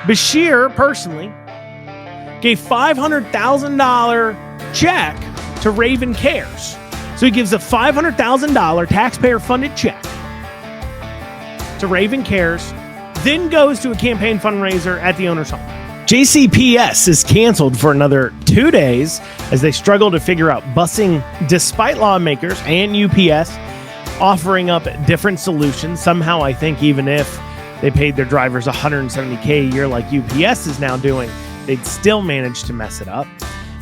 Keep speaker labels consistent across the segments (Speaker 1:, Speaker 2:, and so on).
Speaker 1: Bashir personally gave $500,000 check to Raven Cares. So he gives a $500,000 taxpayer-funded check to Raven Cares, then goes to a campaign fundraiser at the owner's home. JCPS is canceled for another 2 days as they struggle to figure out busing, despite lawmakers and UPS offering up different solutions. Somehow, I think even if they paid their drivers $170K a year like UPS is now doing, they'd still manage to mess it up.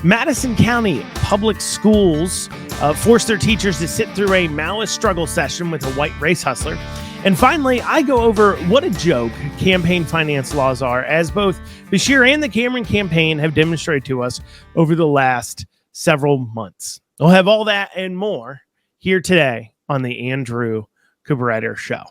Speaker 1: Madison County Public Schools forced their teachers to sit through a Maoist struggle session with a white race hustler. And finally, I go over what a joke campaign finance laws are, as both Bashir and the Cameron campaign have demonstrated to us over the last several months. We'll have all that and more here today on the Andrew Cooperrider Show.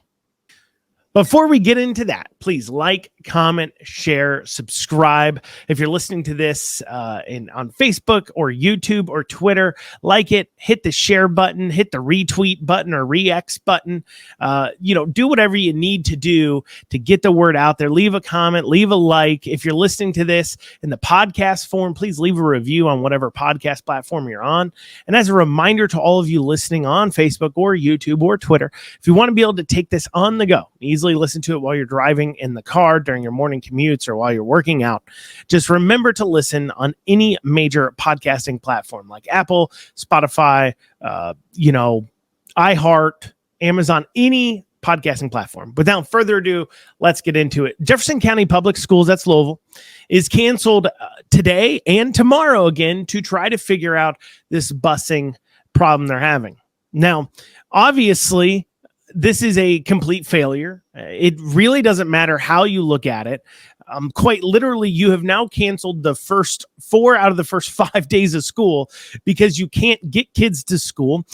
Speaker 1: Before we get into that, please like, comment, share, subscribe. If you're listening to this on Facebook or YouTube or Twitter, like it, hit the share button, hit the retweet button or re-X button. Do whatever you need to do to get the word out there. Leave a comment, leave a like. If you're listening to this in the podcast form, please leave a review on whatever podcast platform you're on. And as a reminder to all of you listening on Facebook or YouTube or Twitter, if you want to be able to take this on the go, easily listen to it while you're driving in the car, during your morning commutes, or while you're working out, just remember to listen on any major podcasting platform like Apple, Spotify, iHeart, Amazon, any podcasting platform. Without further ado, let's get into it. Jefferson County Public Schools, that's Louisville, is canceled today and tomorrow again to try to figure out this busing problem they're having. Now, obviously, this is a complete failure. It really doesn't matter how you look at it. Quite literally, you have now canceled the first 4 out of the first 5 days of school because you can't get kids to school.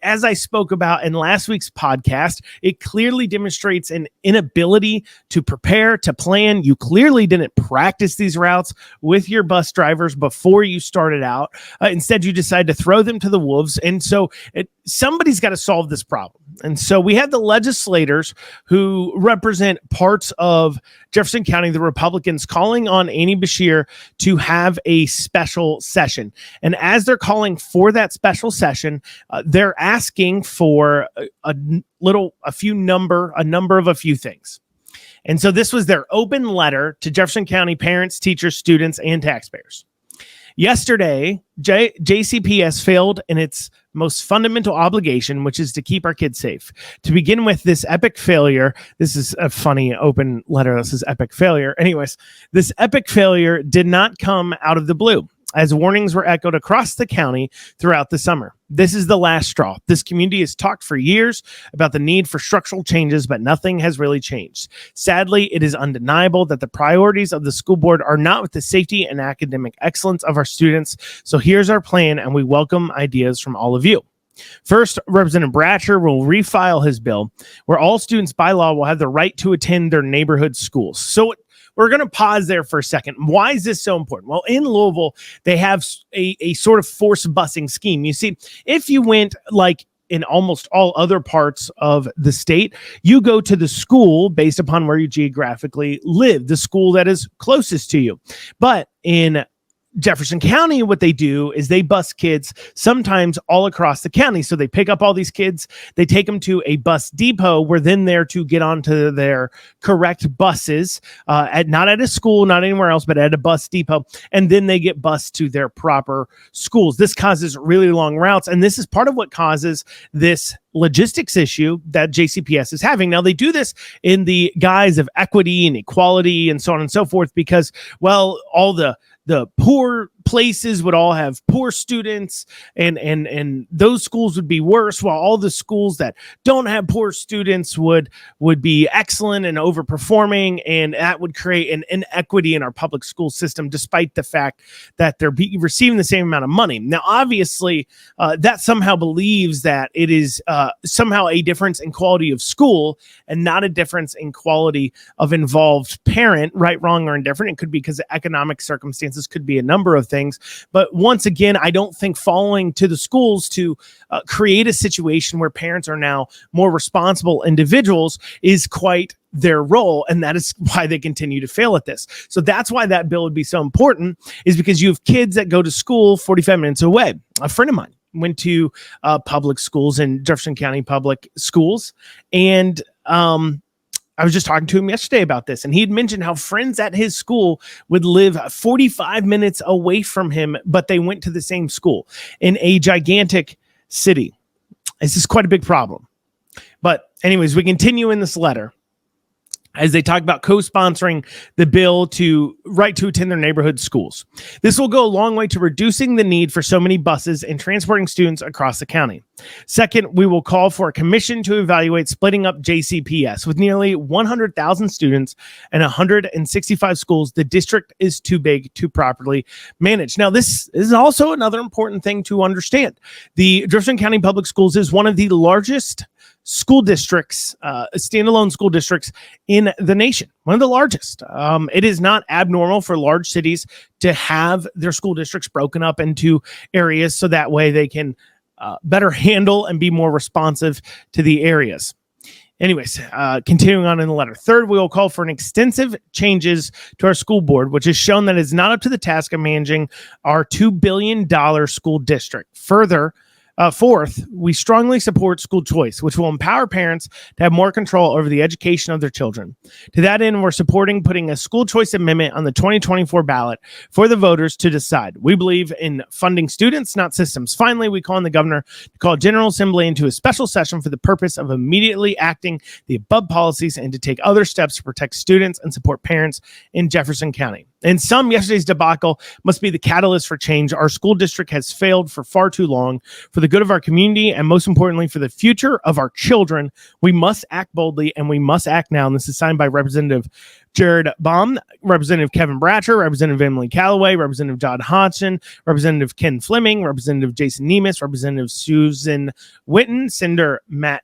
Speaker 1: As I spoke about in last week's podcast, it clearly demonstrates an inability to prepare, to plan. You clearly didn't practice these routes with your bus drivers before you started out. Instead, you decided to throw them to the wolves. And so somebody's got to solve this problem. And so we have the legislators who represent parts of Jefferson County, the Republicans, calling on Annie Bashir to have a special session. And as they're calling for that special session, they're asking for a number of a few things. And so this was their open letter to Jefferson County parents, teachers, students, and taxpayers. Yesterday, JCPS failed in its most fundamental obligation, which is to keep our kids safe. To begin with, this epic failure, this is a funny open letter, this is epic failure. Anyways, this epic failure did not come out of the blue, as warnings were echoed across the county throughout the summer. This is the last straw. This community has talked for years about the need for structural changes, but nothing has really changed. Sadly, it is undeniable that the priorities of the school board are not with the safety and academic excellence of our students. So here's our plan, and we welcome ideas from all of you. First, Representative Bratcher will refile his bill, where all students by law will have the right to attend their neighborhood schools. So we're going to pause there for a second. Why is this so important? Well, in Louisville, they have a sort of forced busing scheme. You see, if you went like in almost all other parts of the state, you go to the school based upon where you geographically live, the school that is closest to you. But in Jefferson County, what they do is they bus kids sometimes all across the county. So they pick up all these kids, they take them to a bus depot where then they're to get onto their correct buses, not at a school, not anywhere else, but at a bus depot. And then they get bused to their proper schools. This causes really long routes. And this is part of what causes this logistics issue that JCPS is having. Now, they do this in the guise of equity and equality and so on and so forth because, well, all the poor places would all have poor students and those schools would be worse, while all the schools that don't have poor students would be excellent and overperforming, and that would create an inequity in our public school system despite the fact that they're receiving the same amount of money. Now, obviously, that somehow believes that it is somehow a difference in quality of school and not a difference in quality of involved parent, right, wrong, or indifferent. It could be because of economic circumstances, could be a number of things. But once again, I don't think falling to the schools to create a situation where parents are now more responsible individuals is quite their role, and that is why they continue to fail at this. So that's why that bill would be so important, is because you have kids that go to school 45 minutes away. A friend of mine went to public schools in Jefferson County Public Schools, and I was just talking to him yesterday about this, and he'd mentioned how friends at his school would live 45 minutes away from him, but they went to the same school in a gigantic city. This is quite a big problem. But anyways, we continue in this letter as they talk about co-sponsoring the bill to right to attend their neighborhood schools. This will go a long way to reducing the need for so many buses and transporting students across the county. Second, we will call for a commission to evaluate splitting up JCPS. With nearly 100,000 students and 165 schools, the district is too big to properly manage. Now, this is also another important thing to understand. The Jefferson County Public Schools is one of the largest school districts, standalone school districts in the nation, one of the largest. It is not abnormal for large cities to have their school districts broken up into areas so that way they can better handle and be more responsive to the areas. Anyways, continuing on in the letter. Third, we will call for an extensive changes to our school board, which has shown that it's not up to the task of managing our $2 billion school district. Fourth, we strongly support school choice, which will empower parents to have more control over the education of their children. To that end, we're supporting putting a school choice amendment on the 2024 ballot for the voters to decide. We believe in funding students, not systems. Finally, we call on the governor to call General Assembly into a special session for the purpose of immediately acting the above policies and to take other steps to protect students and support parents in Jefferson County. In sum, yesterday's debacle must be the catalyst for change. Our school district has failed for far too long. For the good of our community and most importantly, for the future of our children, we must act boldly and we must act now. And this is signed by Representative Jared Baum, Representative Kevin Bratcher, Representative Emily Callaway, Representative John Hodgson, Representative Ken Fleming, Representative Jason Nemes, Representative Susan Witten, Senator Matt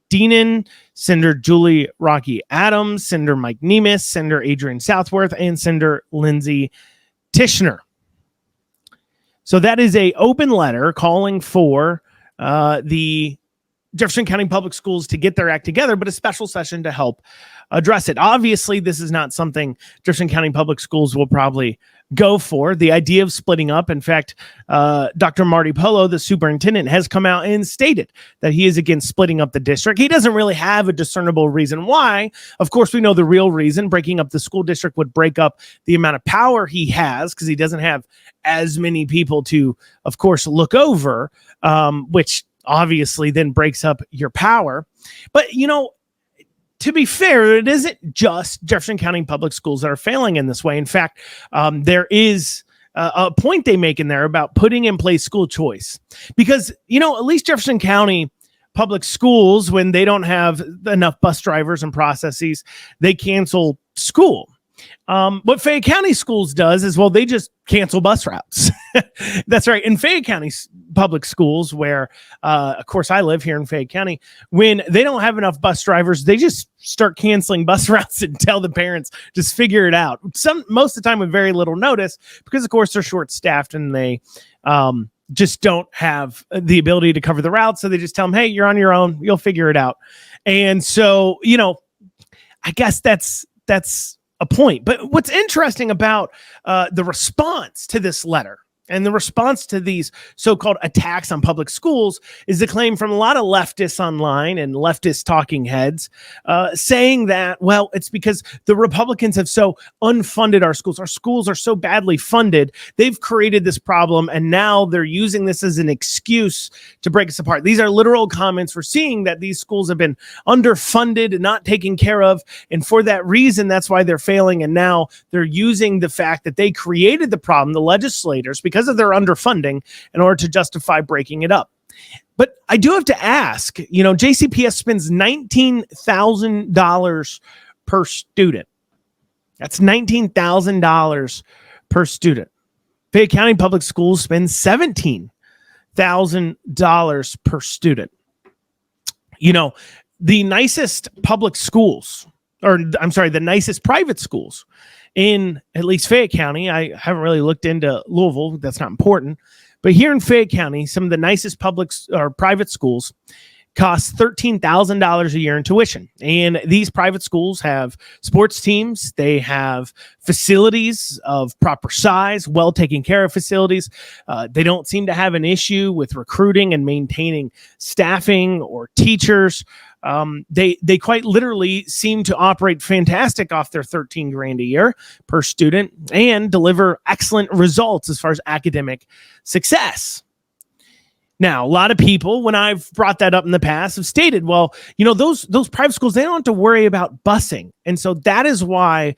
Speaker 1: Deenan, Senator Julie Rocky Adams, Senator Mike Nemes, Senator Adrian Southworth, and Senator Lindsay Tishner. So that is an open letter calling for the Jefferson County Public Schools to get their act together, but a special session to help address it. Obviously, this is not something Jefferson County Public Schools will probably go for. The idea of splitting up. In fact, Dr. Marty Polo, the superintendent, has come out and stated that he is against splitting up the district. He doesn't really have a discernible reason why. Of course, we know the real reason. Breaking up the school district would break up the amount of power he has because he doesn't have as many people to, of course, look over, which obviously then breaks up your power. But, you know, to be fair, it isn't just Jefferson County Public Schools that are failing in this way. In fact, there is a point they make in there about putting in place school choice. Because, you know, at least Jefferson County Public Schools, when they don't have enough bus drivers and processes, they cancel school. What Fayette County Schools does is, well, they just cancel bus routes. That's right. In Fayette County Public Schools, where, of course, I live here in Fayette County, when they don't have enough bus drivers, they just start canceling bus routes and tell the parents, just figure it out. Most of the time with very little notice, because, of course, they're short-staffed and they just don't have the ability to cover the route. So they just tell them, hey, you're on your own. You'll figure it out. And so, you know, I guess that's a point. But what's interesting about the response to this letter and the response to these so-called attacks on public schools is the claim from a lot of leftists online and leftist talking heads saying that, well, it's because the Republicans have so unfunded our schools. Our schools are so badly funded. They've created this problem, and now they're using this as an excuse to break us apart. These are literal comments. We're seeing that these schools have been underfunded, not taken care of, and for that reason, that's why they're failing, and now they're using the fact that they created the problem, the legislators, because of their underfunding, in order to justify breaking it up. But I do have to ask, you know, JCPS spends $19,000 per student. That's $19,000 per student. Fayette County Public Schools spends $17,000 per student. You know, the nicest public schools or I'm sorry, the nicest private schools in at least Fayette County. I haven't really looked into Louisville. That's not important. But here in Fayette County, some of the nicest public or private schools cost $13,000 a year in tuition. And these private schools have sports teams. They have facilities of proper size, well taken care of facilities. They don't seem to have an issue with recruiting and maintaining staffing or teachers. They quite literally seem to operate fantastic off their $13,000 a year per student and deliver excellent results as far as academic success. Now, a lot of people, when I've brought that up in the past, have stated, well, those private schools, they don't have to worry about busing. And so that is why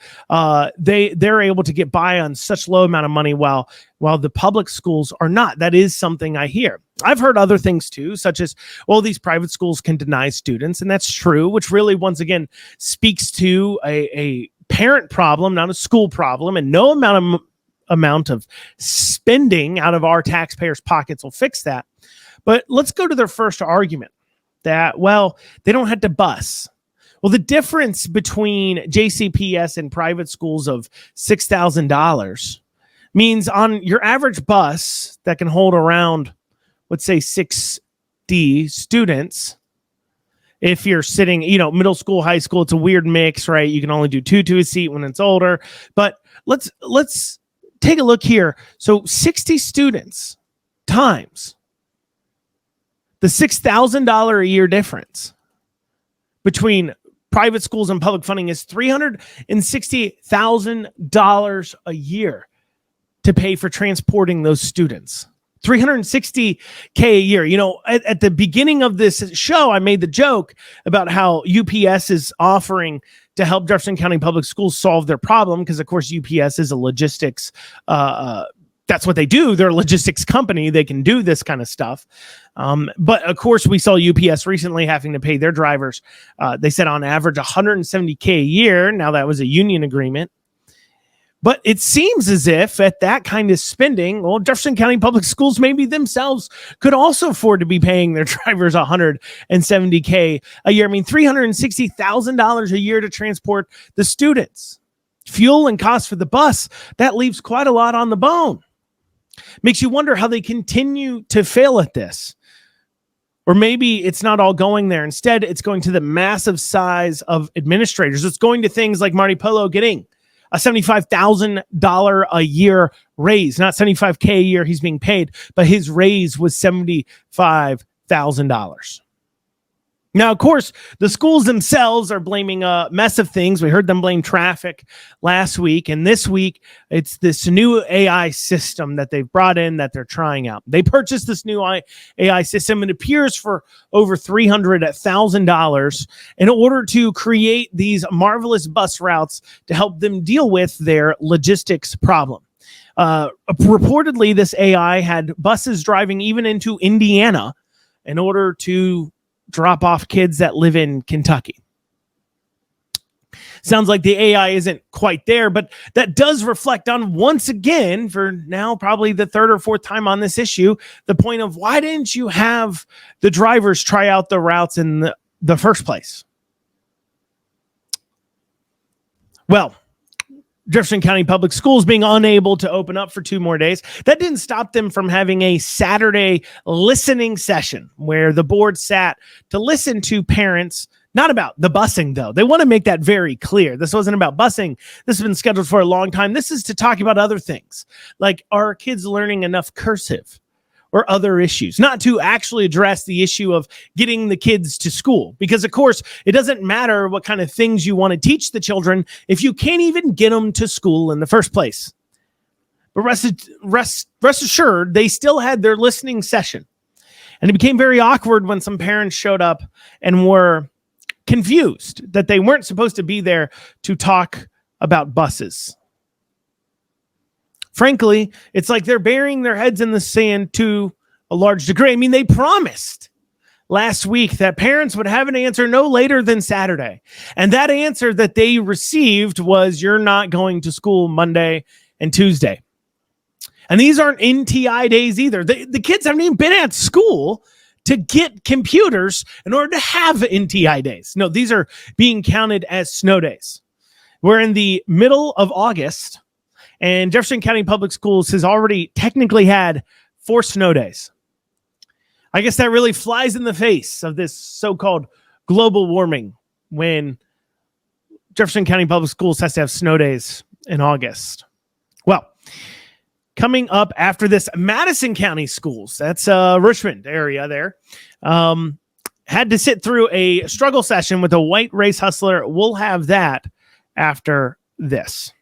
Speaker 1: they're able to get by on such low amount of money while the public schools are not. That is something I hear. I've heard other things too, such as, well, these private schools can deny students. And that's true, which really, once again, speaks to a parent problem, not a school problem, and no amount of spending out of our taxpayers' pockets will fix that. But let's go to their first argument that, well, they don't have to bus. Well, the difference between JCPS and private schools of $6,000 means on your average bus that can hold around, let's say, 60 students, if you're sitting, middle school, high school, it's a weird mix, right? You can only do two to a seat when it's older. But let's take a look here. So 60 students times the $6,000 a year difference between private schools and public funding is $360,000 a year to pay for transporting those students. $360K a year. At the beginning of this show, I made the joke about how UPS is offering to help Jefferson County Public Schools solve their problem because, of course, UPS is a logistics that's what they do. They're a logistics company. They can do this kind of stuff. But of course, we saw UPS recently having to pay their drivers. They said on average $170K a year. Now that was a union agreement. But it seems as if at that kind of spending, well, Jefferson County Public Schools maybe themselves could also afford to be paying their drivers $170K a year. I mean, $360,000 a year to transport the students. Fuel and costs for the bus, that leaves quite a lot on the bone. Makes you wonder how they continue to fail at this. Or maybe it's not all going there. Instead, it's going to the massive size of administrators. It's going to things like Marty Polo getting a $75,000 a year raise, not $75K a year he's being paid, but his raise was $75,000. Now, of course, the schools themselves are blaming a mess of things. We heard them blame traffic last week. And this week, it's this new AI system that they've brought in that they're trying out. They purchased this new AI system. It appears for over $300,000 in order to create these marvelous bus routes to help them deal with their logistics problem. Reportedly, this AI had buses driving even into Indiana in order to drop off kids that live in Kentucky. Sounds like the AI isn't quite there, but that does reflect on, once again, for now probably the third or fourth time on this issue, the point of why didn't you have the drivers try out the routes in the first place? Well, Jefferson County Public Schools being unable to open up for 2 more days, that didn't stop them from having a Saturday listening session where the board sat to listen to parents, not about the busing, though. They want to make that very clear. This wasn't about busing. This has been scheduled for a long time. This is to talk about other things, like are kids learning enough cursive or other issues, not to actually address the issue of getting the kids to school. Because, of course, it doesn't matter what kind of things you want to teach the children if you can't even get them to school in the first place. But rest assured, they still had their listening session. And it became very awkward when some parents showed up and were confused that they weren't supposed to be there to talk about buses. Frankly, it's like they're burying their heads in the sand to a large degree. I mean, they promised last week that parents would have an answer no later than Saturday. And that answer that they received was, you're not going to school Monday and Tuesday. And these aren't NTI days either. The kids haven't even been at school to get computers in order to have NTI days. No, these are being counted as snow days. We're in the middle of August, and Jefferson County Public Schools has already technically had 4 snow days. I guess that really flies in the face of this so-called global warming when Jefferson County Public Schools has to have snow days in August. Well, coming up after this, Madison County Schools, that's Richmond area there, had to sit through a struggle session with a white race hustler. We'll have that after this.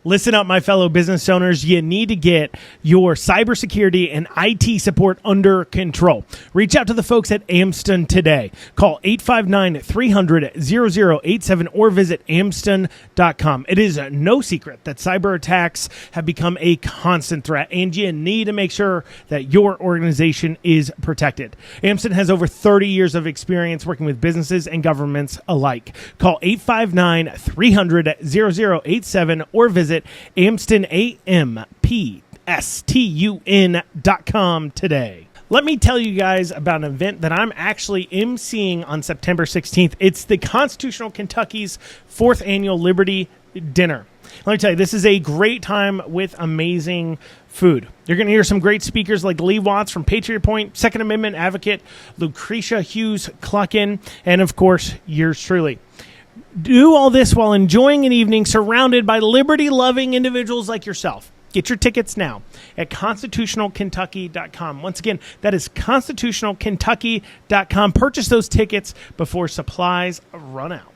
Speaker 1: Listen up, my fellow business owners. You need to get your cybersecurity and IT support under control. Reach out to the folks at Amston today. Call 859-300-0087 or visit amston.com. It is no secret that cyber attacks have become a constant threat, and you need to make sure that your organization is protected. Amston has over 30 years of experience working with businesses and governments alike. Call 859-300-0087 or visit AmstonAMPSTUN.com today. Let me tell you guys about an event that I'm actually emceeing on September 16th. It's the Constitutional Kentucky's 4th Annual Liberty Dinner. Let me tell you, this is a great time with amazing food. You're going to hear some great speakers like Lee Watts from Patriot Point, Second Amendment advocate Lucretia Hughes-Cluckin, and of course, yours truly. Do all this while enjoying an evening surrounded by liberty-loving individuals like yourself. Get your tickets now at constitutionalkentucky.com. Once again, that is constitutionalkentucky.com. Purchase those tickets before supplies run out.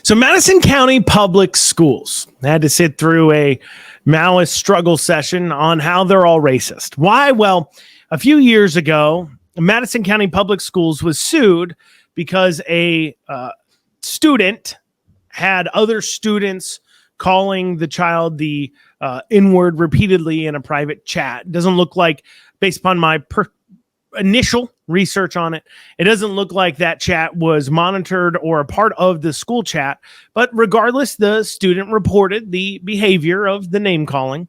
Speaker 1: So Madison County Public Schools had to sit through a malice struggle session on how they're all racist. Why? Well, a few years ago, Madison County Public Schools was sued because a student had other students calling the child the N-word repeatedly in a private chat. Doesn't look like, based upon my initial research on it, it doesn't look like that chat was monitored or a part of the school chat. But regardless, the student reported the behavior of the name calling,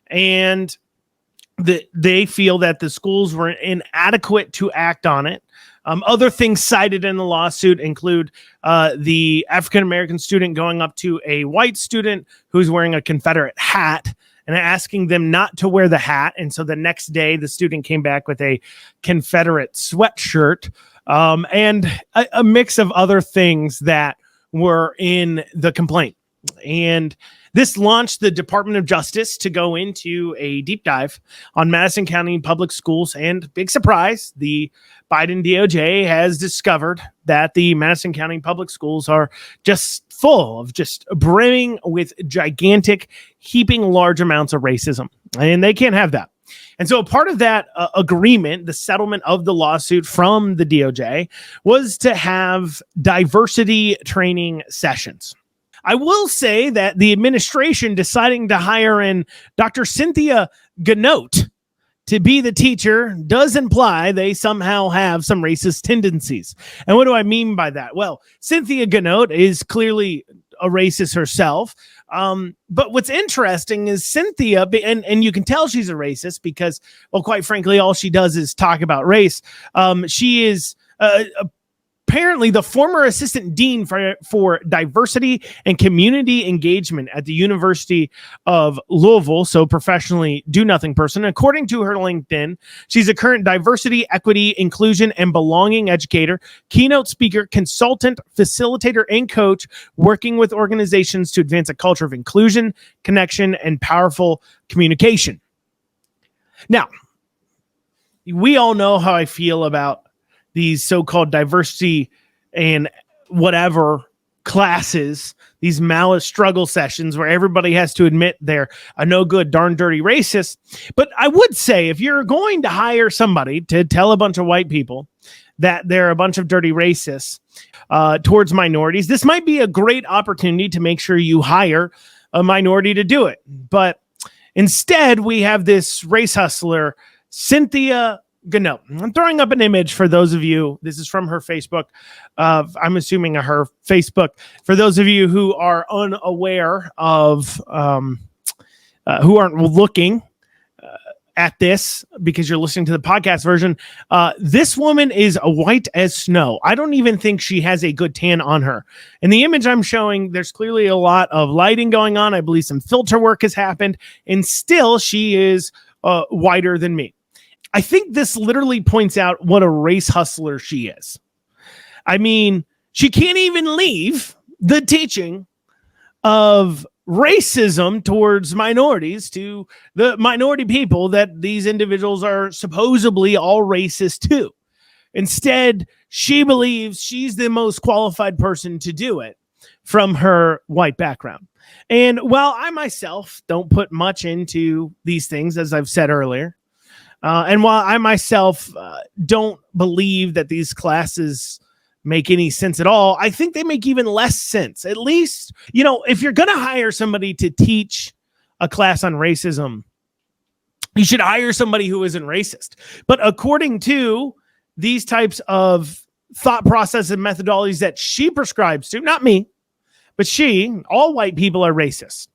Speaker 1: and they feel that the schools were inadequate to act on it. Other things cited in the lawsuit include the African-American student going up to a white student who's wearing a Confederate hat and asking them not to wear the hat. And so the next day, the student came back with a Confederate sweatshirt, and a mix of other things that were in the complaint. And this launched the Department of Justice to go into a deep dive on Madison County Public Schools. And big surprise, the Biden DOJ has discovered that the Madison County Public Schools are just full of, just brimming with gigantic, heaping large amounts of racism. And they can't have that. And so a part of that agreement, the settlement of the lawsuit from the DOJ, was to have diversity training sessions. I will say that the administration deciding to hire in Dr. Cynthia Ganote to be the teacher does imply they somehow have some racist tendencies. And what do I mean by that? Well, Cynthia Ganote is clearly a racist herself. But what's interesting is Cynthia, and you can tell she's a racist because, well, quite frankly, all she does is talk about race. She is apparently the former assistant dean for diversity and community engagement at the University of Louisville, so professionally do-nothing person. According to her LinkedIn, she's a current diversity, equity, inclusion, and belonging educator, keynote speaker, consultant, facilitator, and coach, working with organizations to advance a culture of inclusion, connection, and powerful communication. Now, we all know how I feel about these so-called diversity and whatever classes, these malice struggle sessions where everybody has to admit they're a no good, darn dirty racist. But I would say if you're going to hire somebody to tell a bunch of white people that they're a bunch of dirty racists towards minorities, this might be a great opportunity to make sure you hire a minority to do it. But instead, we have this race hustler, Cynthia Ganote. I'm throwing up an image for those of you. This is from her Facebook. I'm assuming her Facebook. For those of you who are unaware of, who aren't looking, at this because you're listening to the podcast version. This woman is white as snow. I don't even think she has a good tan on her. In the image I'm showing, there's clearly a lot of lighting going on. I believe some filter work has happened, and still she is whiter than me. I think this literally points out what a race hustler she is. I mean, she can't even leave the teaching of racism towards minorities to the minority people that these individuals are supposedly all racist to. Instead, she believes she's the most qualified person to do it from her white background. And while I myself don't put much into these things, as I've said earlier, and while I myself don't believe that these classes make any sense at all, I think they make even less sense. At least, if you're going to hire somebody to teach a class on racism, you should hire somebody who isn't racist. But according to these types of thought process and methodologies that she prescribes to, not me, but all white people are racist.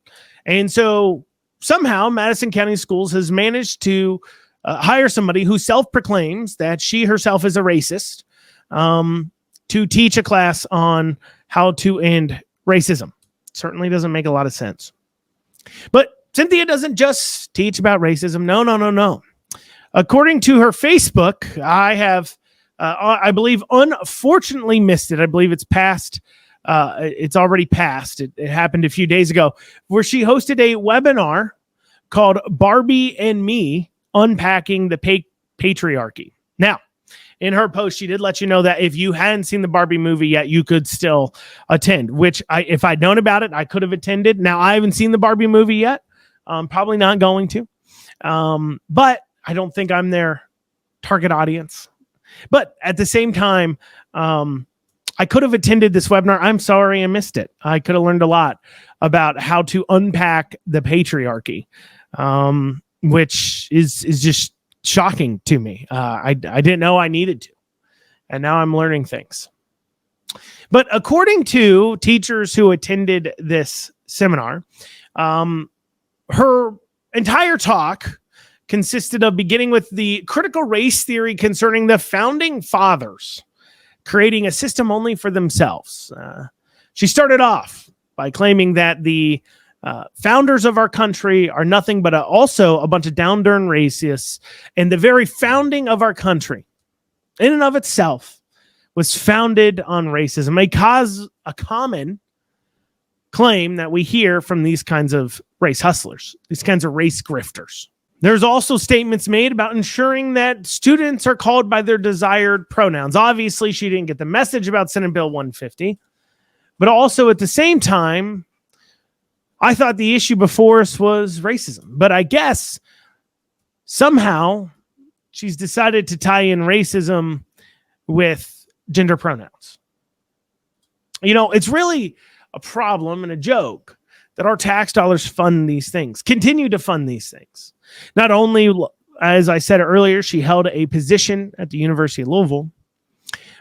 Speaker 1: And so somehow Madison County Schools has managed to hire somebody who self-proclaims that she herself is a racist, to teach a class on how to end racism. Certainly doesn't make a lot of sense. But Cynthia doesn't just teach about racism. No. According to her Facebook, I believe, unfortunately missed it. I believe it's past. It's already passed. It happened a few days ago, where she hosted a webinar called Barbie and Me, Unpacking the Patriarchy. Now, in her post, she did let you know that if you hadn't seen the Barbie movie yet, you could still attend, which if I'd known about it, I could have attended. Now, I haven't seen the Barbie movie yet. Probably not going to. But I don't think I'm their target audience. But at the same time, I could have attended this webinar. I'm sorry I missed it. I could have learned a lot about how to unpack the patriarchy, which is just shocking to me. I didn't know I needed to, and now I'm learning things. But according to teachers who attended this seminar, her entire talk consisted of beginning with the critical race theory concerning the founding fathers creating a system only for themselves. She started off by claiming that the founders of our country are nothing but also a bunch of down-darn racists, and the very founding of our country, in and of itself, was founded on racism. A common claim that we hear from these kinds of race hustlers, these kinds of race grifters. There's also statements made about ensuring that students are called by their desired pronouns. Obviously, she didn't get the message about Senate Bill 150, but also at the same time, I thought the issue before us was racism, but I guess somehow she's decided to tie in racism with gender pronouns. It's really a problem and a joke that our tax dollars fund these things, continue to fund these things. Not only, as I said earlier, she held a position at the University of Louisville,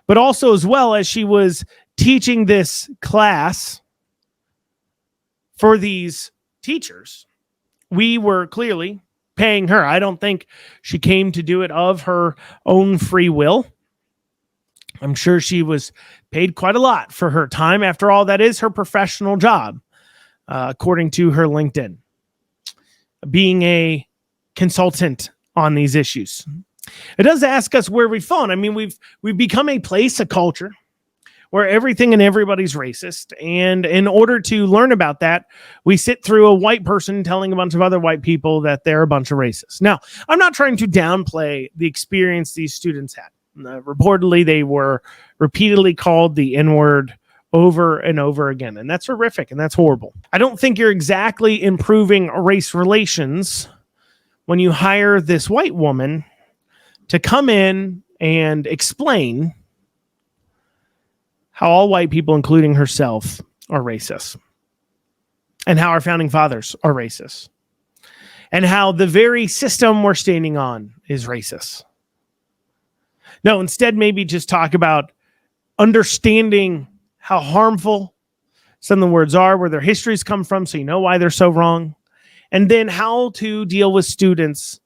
Speaker 1: but also as well as she was teaching this class for these teachers, we were clearly paying her. I don't think she came to do it of her own free will. I'm sure she was paid quite a lot for her time. After all, that is her professional job, according to her LinkedIn, being a consultant on these issues. It does ask us where we've fallen. I mean, we've become a place, a culture, where everything and everybody's racist. And in order to learn about that, we sit through a white person telling a bunch of other white people that they're a bunch of racists. Now, I'm not trying to downplay the experience these students had. Reportedly, they were repeatedly called the N-word over and over again. And that's horrific and that's horrible. I don't think you're exactly improving race relations when you hire this white woman to come in and explain how all white people, including herself, are racist, and how our founding fathers are racist, and how the very system we're standing on is racist. No, instead, maybe just talk about understanding how harmful some of the words are, where their histories come from, so you know why they're so wrong, and then how to deal with students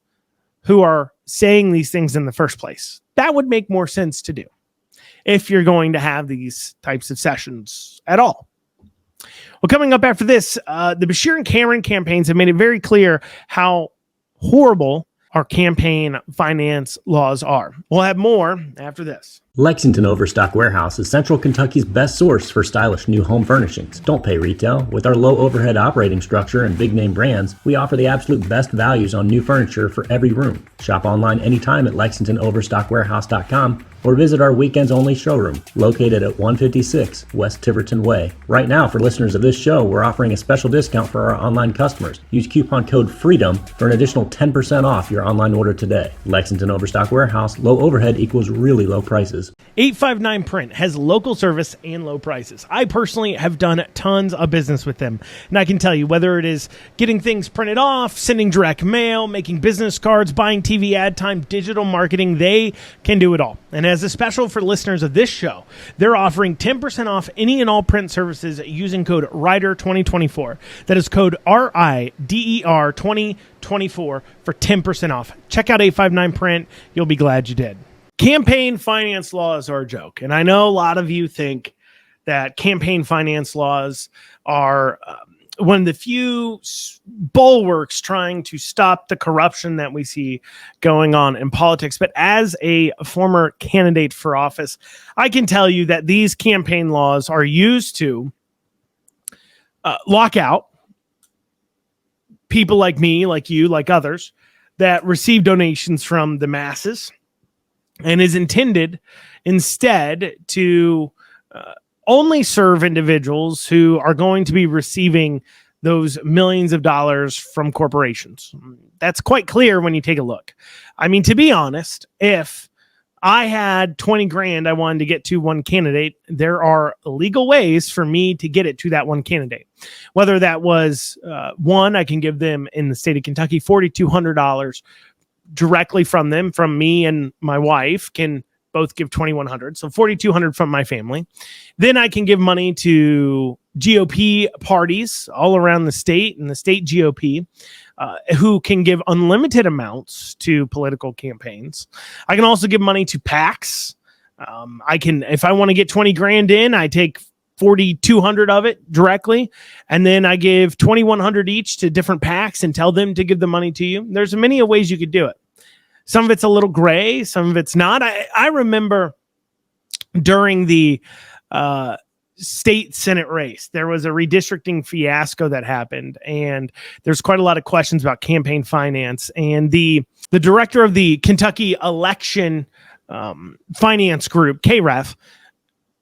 Speaker 1: who are saying these things in the first place. That would make more sense to do if you're going to have these types of sessions at all. Well, coming up after this, the Beshear and Cameron campaigns have made it very clear how horrible our campaign finance laws are. We'll have more after this.
Speaker 2: Lexington Overstock Warehouse is Central Kentucky's best source for stylish new home furnishings. Don't pay retail. With our low overhead operating structure and big name brands, we offer the absolute best values on new furniture for every room. Shop online anytime at LexingtonOverstockWarehouse.com or visit our weekends only showroom located at 156 West Tiverton Way. Right now, for listeners of this show, we're offering a special discount for our online customers. Use coupon code FREEDOM for an additional 10% off your online order today. Lexington Overstock Warehouse, low overhead equals really low prices.
Speaker 1: 859 Print has local service and low prices. I personally have done tons of business with them, and I can tell you, whether it is getting things printed off, sending direct mail, making business cards, buying TV ad time, digital marketing, they can do it all. And as a special for listeners of this show, they're offering 10% off any and all print services using code RIDER2024. That is code RIDER 2024 for 10% off. Check out 859 Print. You'll be glad you did. Campaign finance laws are a joke. And I know a lot of you think that campaign finance laws are one of the few bulwarks trying to stop the corruption that we see going on in politics. But as a former candidate for office, I can tell you that these campaign laws are used to lock out people like me, like you, like others that receive donations from the masses, and is intended instead to only serve individuals who are going to be receiving those millions of dollars from corporations. That's quite clear when you take a look. I mean, to be honest, if I had 20 grand I wanted to get to one candidate, there are legal ways for me to get it to that one candidate. Whether that was one, I can give them in the state of Kentucky $4,200 directly from them. From me and my wife can both give $2,100, so $4,200 from my family. Then I can give money to GOP parties all around the state and the state GOP, who can give unlimited amounts to political campaigns. I can also give money to PACs. I can, if I want to get 20 grand in, I take 4,200 of it directly, and then I give 2,100 each to different PACs and tell them to give the money to you. There's many ways you could do it. Some of it's a little gray, some of it's not. I remember during the state Senate race, there was a redistricting fiasco that happened, and there's quite a lot of questions about campaign finance. And the director of the Kentucky election finance group, KREF,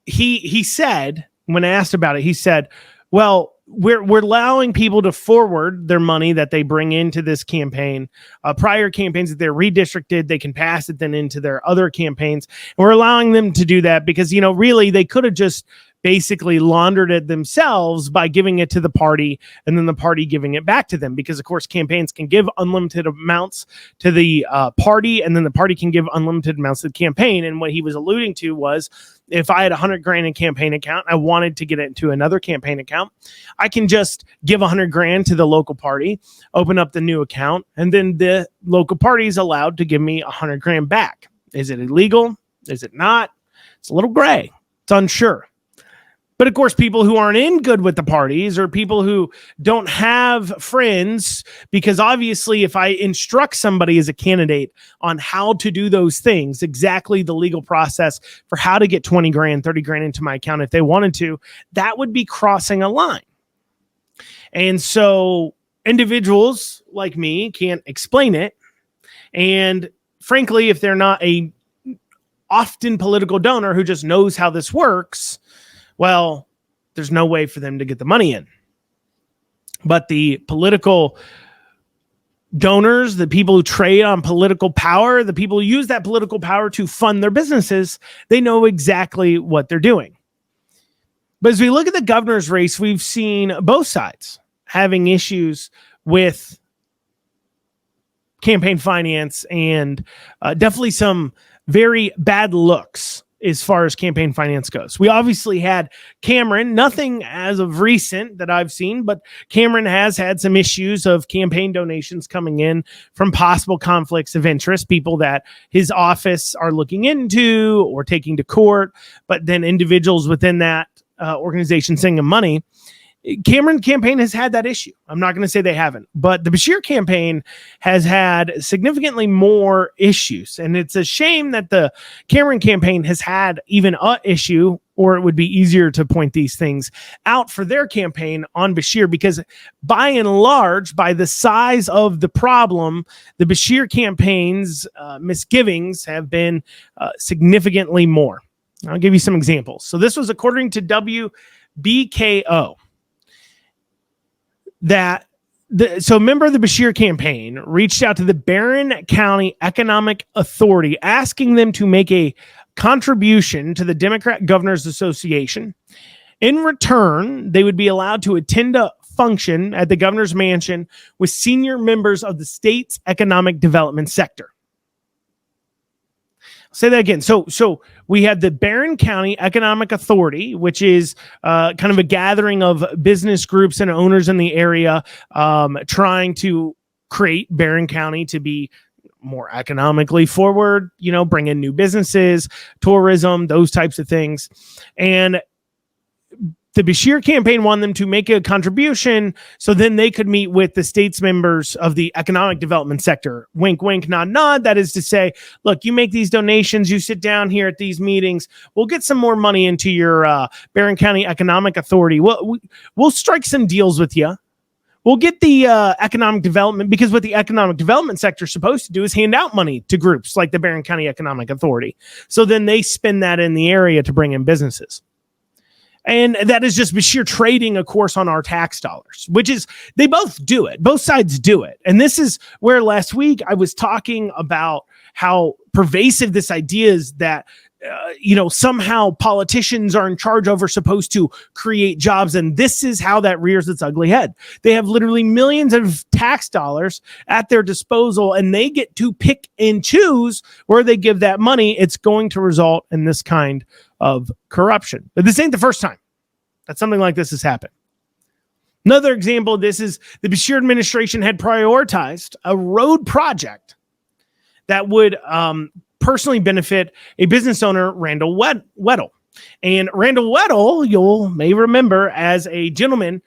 Speaker 1: he said, when asked about it, he said, well, we're allowing people to forward their money that they bring into this campaign. Prior campaigns that they're redistricted, they can pass it then into their other campaigns. And we're allowing them to do that because, you know, really they could have just basically laundered it themselves by giving it to the party and then the party giving it back to them. Because, of course, campaigns can give unlimited amounts to the party, and then the party can give unlimited amounts to the campaign. And what he was alluding to was, if I had 100 grand in campaign account, I wanted to get it into another campaign account, I can just give 100 grand to the local party, open up the new account, and then the local party is allowed to give me 100 grand back. Is it illegal? Is it not? It's a little gray. It's unsure. But of course, people who aren't in good with the parties, or people who don't have friends, because obviously if I instruct somebody as a candidate on how to do those things, exactly the legal process for how to get 20 grand, 30 grand into my account if they wanted to, that would be crossing a line. And so individuals like me can't explain it. And frankly, if they're not a often political donor who just knows how this works, well, there's no way for them to get the money in. But the political donors, the people who trade on political power, the people who use that political power to fund their businesses, they know exactly what they're doing. But as we look at the governor's race, we've seen both sides having issues with campaign finance and definitely some very bad looks as far as campaign finance goes. We obviously had Cameron, nothing as of recent that I've seen, but Cameron has had some issues of campaign donations coming in from possible conflicts of interest, people that his office are looking into or taking to court, but then individuals within that organization sending him money. Cameron campaign has had that issue. I'm not going to say they haven't, but the Beshear campaign has had significantly more issues. And it's a shame that the Cameron campaign has had even an issue, or it would be easier to point these things out for their campaign on Beshear, because by and large, by the size of the problem, the Beshear campaign's misgivings have been significantly more. I'll give you some examples. So this was according to WBKO. So a member of the Beshear campaign reached out to the Barron County Economic Authority, asking them to make a contribution to the Democrat Governors Association. In return, they would be allowed to attend a function at the governor's mansion with senior members of the state's economic development sector. I'll say that again. So we had the Barron County Economic Authority, which is kind of a gathering of business groups and owners in the area, trying to create Barron County to be more economically forward, bring in new businesses, tourism, those types of things. And the Beshear campaign wanted them to make a contribution so then they could meet with the state's members of the economic development sector. Wink, wink, nod, nod. That is to say, look, you make these donations, you sit down here at these meetings, we'll get some more money into your Barron County Economic Authority. We'll strike some deals with you. We'll get the economic development, because what the economic development sector is supposed to do is hand out money to groups like the Barron County Economic Authority. So then they spend that in the area to bring in businesses. And that is just Beshear trading, of course, on our tax dollars, which is, they both do it. Both sides do it. And this is where last week I was talking about how pervasive this idea is that, somehow politicians are in charge of or supposed to create jobs. And this is how that rears its ugly head. They have literally millions of tax dollars at their disposal, and they get to pick and choose where they give that money. It's going to result in this kind of corruption. But this ain't the first time that something like this has happened. Another example of this is the Beshear administration had prioritized a road project that would personally benefit a business owner, Randall Weddle. And Randall Weddle, you may remember as a gentleman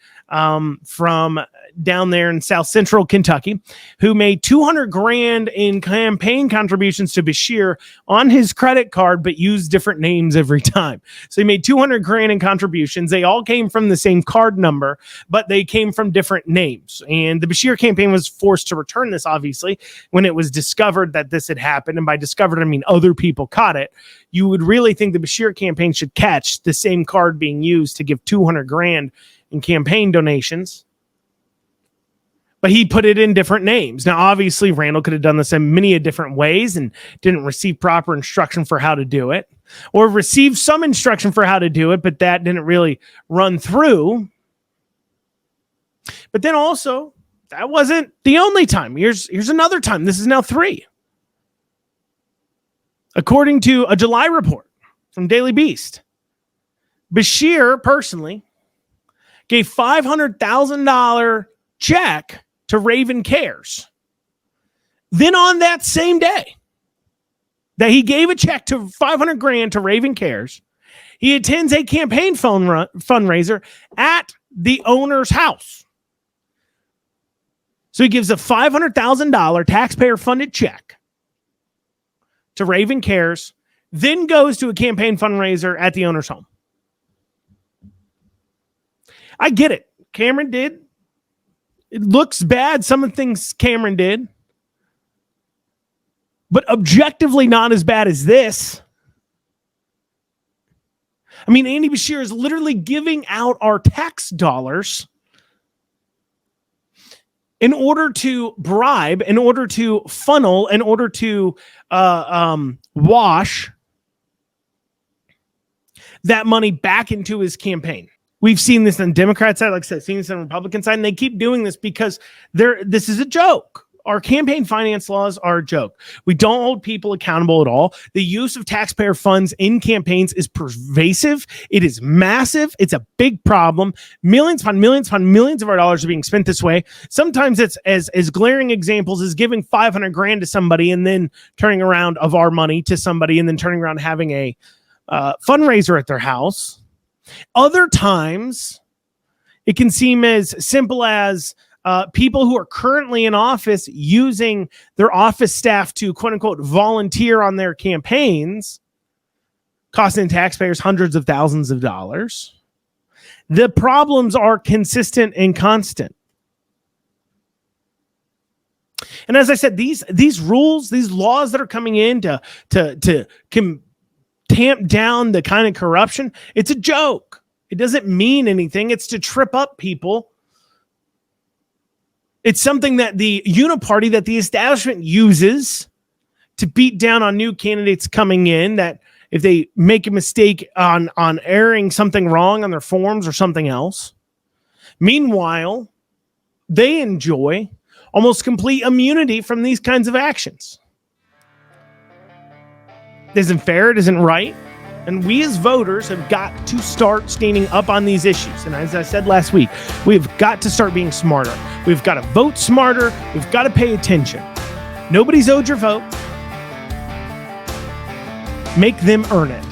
Speaker 1: from down there in South Central Kentucky, who made $200,000 in campaign contributions to Beshear on his credit card, but used different names every time. So he made $200,000 in contributions. They all came from the same card number, but they came from different names. And the Beshear campaign was forced to return this, obviously, when it was discovered that this had happened. And by discovered, I mean other people caught it. You would really think the Beshear campaign should catch the same card being used to give $200,000 in campaign donations. But he put it in different names. Now, obviously, Randall could have done this in many different ways and didn't receive proper instruction for how to do it, or received some instruction for how to do it, but that didn't really run through. But then also, that wasn't the only time. Here's another time. This is now 3. According to a July report from Daily Beast, Beshear personally gave $500,000 check to Raven Cares. Then on that same day that he gave a check to $500,000 to Raven Cares, he attends a campaign fundraiser at the owner's house. So he gives a $500,000 taxpayer-funded check to Raven Cares, then goes to a campaign fundraiser at the owner's home. I get it. Cameron did. It looks bad, some of the things Cameron did, but objectively not as bad as this. I mean, Andy Beshear is literally giving out our tax dollars in order to bribe, in order to funnel, in order to wash that money back into his campaign. We've seen this on the Democrat side, like I said, seen this on the Republican side, and they keep doing this because this is a joke. our campaign finance laws are a joke. We don't hold people accountable at all. The use of taxpayer funds in campaigns is pervasive. It is massive. It's a big problem. Millions upon millions upon millions of our dollars are being spent this way. Sometimes it's as glaring examples as giving $500,000 to somebody and then turning around of our money to somebody and then turning around and having a fundraiser at their house. Other times, it can seem as simple as people who are currently in office using their office staff to, quote unquote, volunteer on their campaigns, costing taxpayers hundreds of thousands of dollars. The problems are consistent and constant. And as I said, these rules, these laws that are coming in to tamp down the kind of corruption, it's a joke. It doesn't mean anything. It's to trip up people. It's something that the uniparty, that the establishment uses to beat down on new candidates coming in, that if they make a mistake on airing something wrong on their forms or something else. Meanwhile, they enjoy almost complete immunity from these kinds of actions. It isn't fair. It isn't right. And we as voters have got to start standing up on these issues. And as I said last week, we've got to start being smarter. We've got to vote smarter. We've got to pay attention. Nobody's owed your vote. Make them earn it.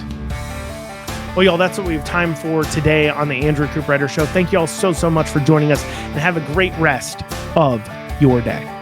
Speaker 1: Well, y'all, that's what we have time for today on the Andrew Cooperrider Show. Thank you all so much for joining us, and have a great rest of your day.